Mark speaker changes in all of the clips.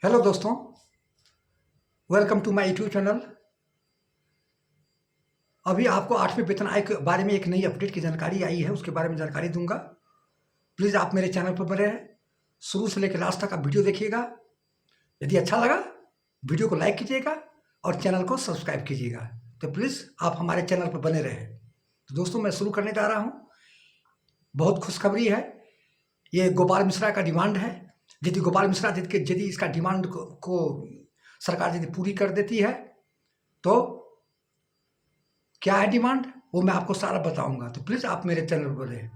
Speaker 1: Hello दोस्तों, welcome to my YouTube channel. अभी आपको 8वें वेतन आयोग के बारे में एक नई अपडेट की जानकारी आई है, उसके बारे में जानकारी दूंगा। प्लीज़ आप मेरे चैनल पर बने रहें, शुरू से लेकर लास्ट तक आप वीडियो देखिएगा। यदि अच्छा लगा वीडियो को लाइक कीजिएगा और चैनल को सब्सक्राइब कीजिएगा। तो प्लीज़ आप हमारे चैनल पर बने रहें। तो दोस्तों, मैं शुरू करने जा रहा हूँ। बहुत खुशखबरी है। ये गोपाल मिश्रा का डिमांड है। यदि गोपाल मिश्रा यदि इसका डिमांड को सरकार यदि पूरी कर देती है तो क्या है डिमांड, वो मैं आपको सारा बताऊंगा। तो प्लीज़ आप मेरे चैनल पर बने।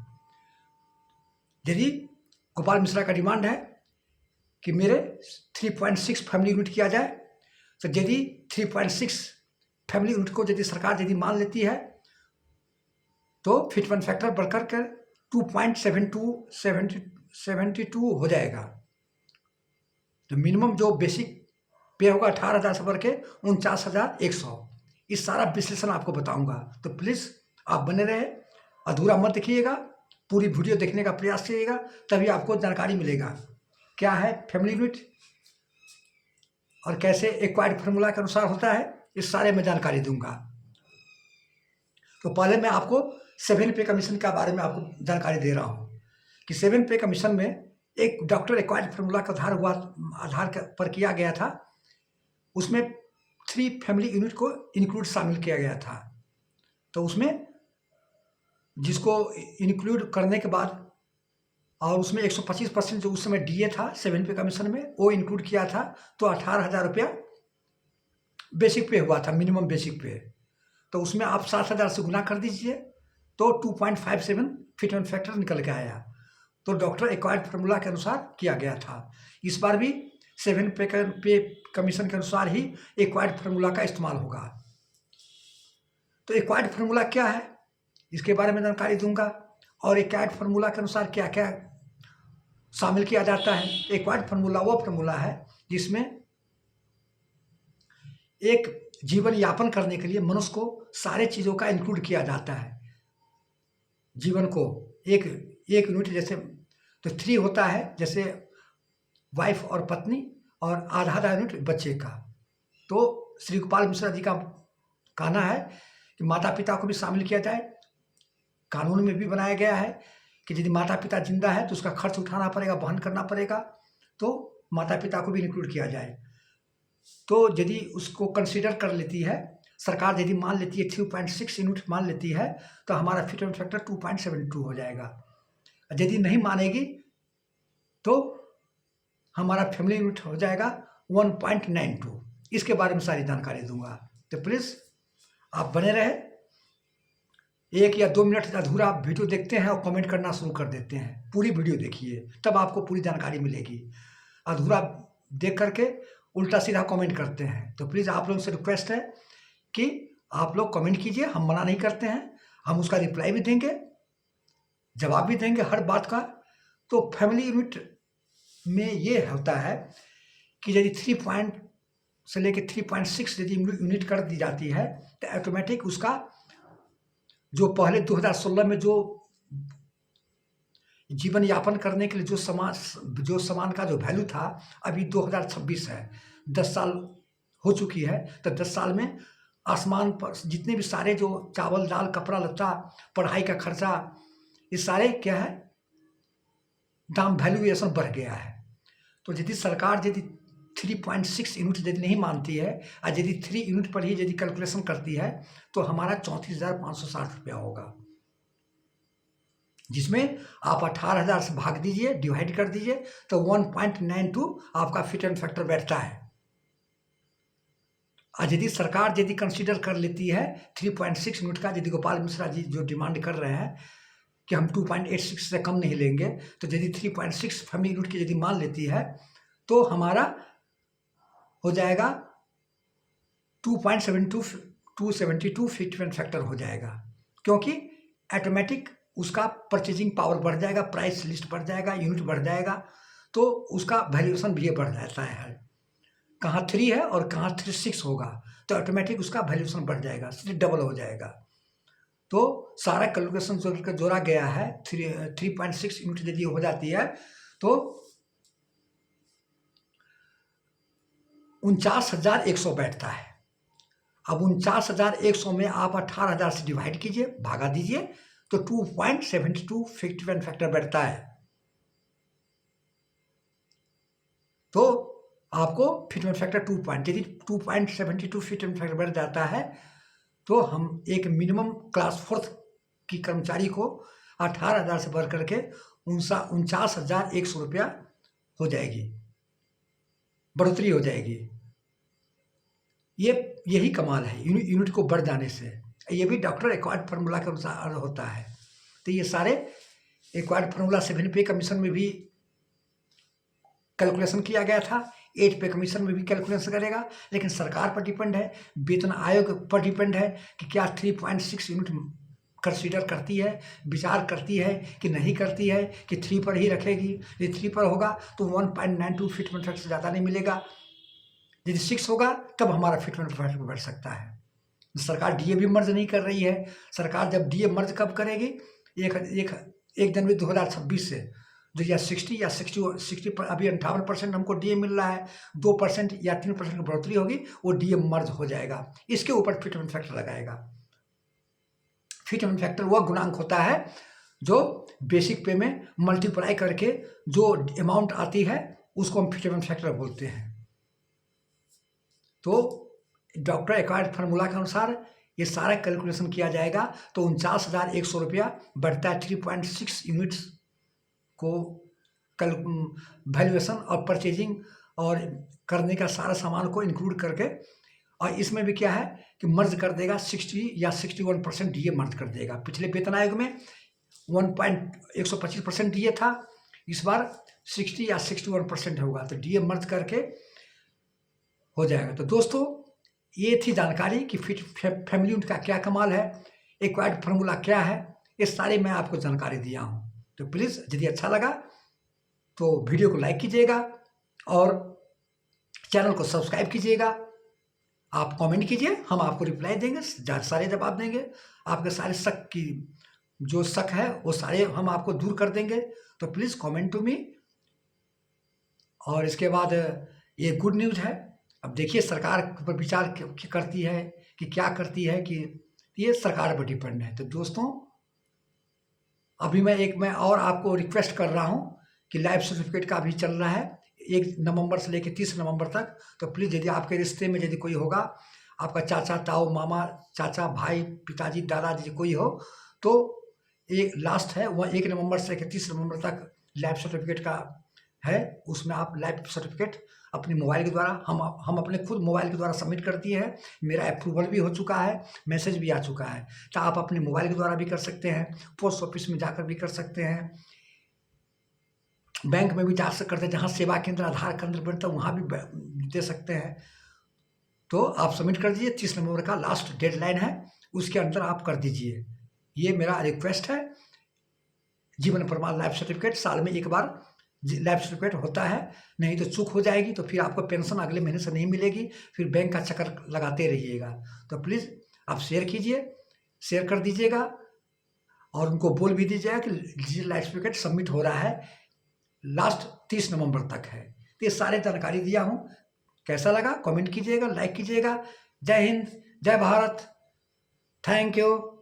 Speaker 1: यदि गोपाल मिश्रा का डिमांड है कि मेरे 3.6 फैमिली यूनिट किया जाए, तो यदि 3.6 फैमिली यूनिट को यदि सरकार यदि मान लेती है तो फिटमेंट फैक्टर बढ़कर कर 2.72 हो जाएगा। तो मिनिमम जो बेसिक पे होगा 18,000 से बढ़ के 49,100। इस सारा विश्लेषण आपको बताऊंगा। तो प्लीज़ आप बने रहे, अधूरा मत देखिएगा, पूरी वीडियो देखने का प्रयास कीजिएगा, तभी आपको जानकारी मिलेगा क्या है फैमिली यूनिट और कैसे एक्वायर्ड फार्मूला के अनुसार होता है। इस सारे में जानकारी दूंगा। तो पहले मैं आपको 7 पे कमीशन के बारे में आपको जानकारी दे रहा हूँ कि 7 पे कमीशन में एक डॉक्टर एक्वायर्ड फार्मूला का आधार पर किया गया था। उसमें 3 फैमिली यूनिट को इंक्लूड शामिल किया गया था। तो उसमें जिसको इंक्लूड करने के बाद और उसमें 125% जो उस समय डीए था 7 पे कमीशन में, वो इंक्लूड किया था। तो 18,000 रुपया बेसिक पे हुआ था, मिनिमम बेसिक पे। तो उसमें आप 7,000 से गुना कर दीजिए तो 2.57 फिटमेंट फैक्टर निकल के आया। तो डॉक्टर एक्वायर्ड फार्मूला के अनुसार किया गया था। इस बार भी 7 पे कमीशन के अनुसार ही एक्वायर्ड फार्मूला का इस्तेमाल होगा। तो एक्वायर्ड फार्मूला क्या है, इसके बारे में जानकारी दूंगा और एक्वायर्ड फार्मूला के अनुसार क्या क्या शामिल किया जाता है। एक्वायर्ड फार्मूला वो फार्मूला है जिसमें एक जीवन यापन करने के लिए मनुष्य को सारे चीज़ों का इंक्लूड किया जाता है। जीवन को एक यूनिट, जैसे तो 3 होता है, जैसे वाइफ और पत्नी, और आधा यूनिट बच्चे का। तो श्री गोपाल मिश्रा जी का कहना है कि माता पिता को भी शामिल किया जाए। कानून में भी बनाया गया है कि यदि माता पिता जिंदा है तो उसका खर्च उठाना पड़ेगा, वहन करना पड़ेगा। तो माता पिता को भी इंक्लूड किया जाए। तो यदि उसको कंसीडर कर लेती है सरकार, यदि मान लेती है 3.6 यूनिट मान लेती है, तो हमारा फिटमेंट फैक्टर 2.72 हो जाएगा। यदि नहीं मानेगी तो हमारा फैमिली यूनिट हो जाएगा 1.92। इसके बारे में सारी जानकारी दूंगा। तो प्लीज़ आप बने रहे। 1 या 2 मिनट अधूरा आप वीडियो देखते हैं और कमेंट करना शुरू कर देते हैं। पूरी वीडियो देखिए, तब आपको पूरी जानकारी मिलेगी। अधूरा देख करके उल्टा सीधा कमेंट करते हैं। तो प्लीज़ आप लोगों से रिक्वेस्ट है कि आप लोग कमेंट कीजिए, हम मना नहीं करते हैं, हम उसका रिप्लाई भी देंगे, जवाब भी देंगे हर बात का। तो फैमिली यूनिट में ये होता है कि यदि 3 पॉइंट से लेकर 3.6 यदि यूनिट कर दी जाती है तो ऑटोमेटिक उसका जो पहले 2016 में जो जीवन यापन करने के लिए जो सामान का जो वैल्यू था, अभी 2026 है, 10 साल हो चुकी है। तो 10 साल में आसमान पर जितने भी सारे जो चावल दाल कपड़ा लत्ता पढ़ाई का खर्चा, ये सारे क्या है, दाम वैल्यूएशन बढ़ गया है। तो यदि सरकार यदि 3.6 यूनिट यदि नहीं मानती है और यदि 3 यूनिट पर ही यदि कैलकुलेशन करती है तो हमारा 34,560 रुपया होगा, जिसमें आप 18,000 से भाग दीजिए, डिवाइड कर दीजिए, तो 1.92 आपका फिटमेंट फैक्टर बैठता है। और यदि सरकार यदि कंसीडर कर लेती है 3.6 यूनिट का, यदि गोपाल मिश्रा जी जो डिमांड कर रहे हैं कि हम 2.86 से कम नहीं लेंगे, तो यदि 3.6 फैमिली यूनिट की यदि मान लेती है तो हमारा हो जाएगा 2.72 फिटमेंट फैक्टर हो जाएगा, क्योंकि ऑटोमेटिक उसका परचेजिंग पावर बढ़ जाएगा, प्राइस लिस्ट बढ़ जाएगा, यूनिट बढ़ जाएगा, तो उसका वैल्यूएशन भी बढ़ जाता है। कहाँ 3 है और कहाँ 3.6 होगा, तो ऑटोमेटिक उसका वैल्यूएशन बढ़ जाएगा, सीधे डबल हो जाएगा। तो सारा कैलकुलेशन जोड़ा गया है। 3.6 यूनिट यदि हो जाती है तो 49,100 बैठता है। अब 49,100 में आप 18,000 से डिवाइड कीजिए, भागा दीजिए, तो 2.72 फिफ्टी फैक्टर बैठता है। तो आपको फिटमेंट फैक्टर 2.72 फिटमेंट फैक्टर बैठ जाता है, तो हम एक मिनिमम क्लास 4th की कर्मचारी को 18,000 से बढ़ करके 49,100 रुपया हो जाएगी, बढ़ोतरी हो जाएगी। यही कमाल है यूनिट को बढ़ जाने से। ये भी डॉक्टर एक्वायर्ड फार्मूला के अनुसार होता है। तो ये सारे एक्वायर्ड फार्मूला 7 पे कमीशन में भी कैलकुलेशन किया गया था, 8 पे कमीशन में भी कैलकुलेशन करेगा, लेकिन सरकार पर डिपेंड है, वेतन आयोग पर डिपेंड है कि क्या 3.6 यूनिट कंसीडर करती है, विचार करती है कि नहीं करती है, कि 3 पर ही रखेगी। यदि 3 पर होगा तो 1.92 फिटमेंट फैक्टर से ज़्यादा नहीं मिलेगा। यदि 6 होगा तब हमारा फिटमेंट फैक्टर बढ़ सकता है। सरकार डीए भी मर्ज नहीं कर रही है। सरकार जब डीए मर्ज कब करेगी? 1 जनवरी 2026 से। जो या 60 या 60 पर अभी 58% हमको डीए मिल रहा है, 2% या 3% की बढ़ोतरी होगी, वो डीए मर्ज हो जाएगा। इसके ऊपर फिटमेंट फैक्टर लगाएगा। फिटमेंट फैक्टर वह गुणांक होता है जो बेसिक पे में मल्टीप्लाई करके जो अमाउंट आती है उसको हम फिटमेंट फैक्टर बोलते हैं। तो डॉक्टर एक्वायर्ड फार्मूला के अनुसार ये सारा कैलकुलेशन किया जाएगा, तो 49,100 रुपया बढ़ता है। 3.6 यूनिट्स को वैल्यूएशन और परचेजिंग और करने का सारा सामान को इंक्लूड करके, और इसमें भी क्या है कि मर्ज कर देगा 60 या 61% डीए मर्ज कर देगा। पिछले वेतन आयोग में 1.125% डीए था, इस बार 60 या 61% होगा, तो डीए मर्ज करके हो जाएगा। तो दोस्तों ये थी जानकारी कि फैमिली यूनिट का क्या कमाल है, एक्वायर्ड फार्मूला क्या है, ये सारे मैं आपको जानकारी दिया हूँ। तो प्लीज़ यदि अच्छा लगा तो वीडियो को लाइक कीजिएगा और चैनल को सब्सक्राइब कीजिएगा। आप कमेंट कीजिए, हम आपको रिप्लाई देंगे, सारे जवाब देंगे। आपके सारे शक की जो शक है वो सारे हम आपको दूर कर देंगे। तो प्लीज़ कमेंट टू मी। और इसके बाद ये गुड न्यूज़ है। अब देखिए सरकार पर विचार करती है कि क्या करती है, कि ये सरकार पर डिपेंड है। तो दोस्तों अभी मैं और आपको रिक्वेस्ट कर रहा हूँ कि लाइफ सर्टिफिकेट का अभी चल रहा है 1 नवंबर से लेकर 30 नवंबर तक। तो प्लीज़ यदि आपके रिश्ते में यदि कोई होगा, आपका चाचा, ताऊ, मामा, चाचा, भाई, पिताजी, दादाजी कोई हो, तो एक लास्ट है वह 1 नवंबर से लेकर 30 नवंबर तक लाइफ सर्टिफिकेट का है। उसमें आप लाइफ सर्टिफिकेट अपने मोबाइल के द्वारा हम अपने खुद मोबाइल के द्वारा सबमिट कर दिए हैं। मेरा अप्रूवल भी हो चुका है, मैसेज भी आ चुका है। तो आप अपने मोबाइल के द्वारा भी कर सकते हैं, पोस्ट ऑफिस में जाकर भी कर सकते हैं, बैंक में भी जा सकते हैं, जहाँ सेवा केंद्र, आधार केंद्र बनता है वहाँ भी दे सकते हैं। तो आप सबमिट कर दीजिए, 30 नवंबर का लास्ट डेडलाइन है, उसके अंदर आप कर दीजिए। ये मेरा रिक्वेस्ट है। जीवन प्रमाण लाइफ सर्टिफिकेट साल में एक बार लाइफ सर्टिफिकेट होता है, नहीं तो चूक हो जाएगी तो फिर आपको पेंशन अगले महीने से नहीं मिलेगी, फिर बैंक का चक्कर लगाते रहिएगा। तो प्लीज़ आप शेयर कीजिए, शेयर कर दीजिएगा और उनको बोल भी दीजिएगा कि लाइफ सर्टिफिकेट सबमिट हो रहा है, लास्ट 30 नवंबर तक है। तो ये सारे जानकारी दिया हूँ। कैसा लगा कमेंट कीजिएगा, लाइक कीजिएगा। जय हिंद, जय भारत, थैंक यू।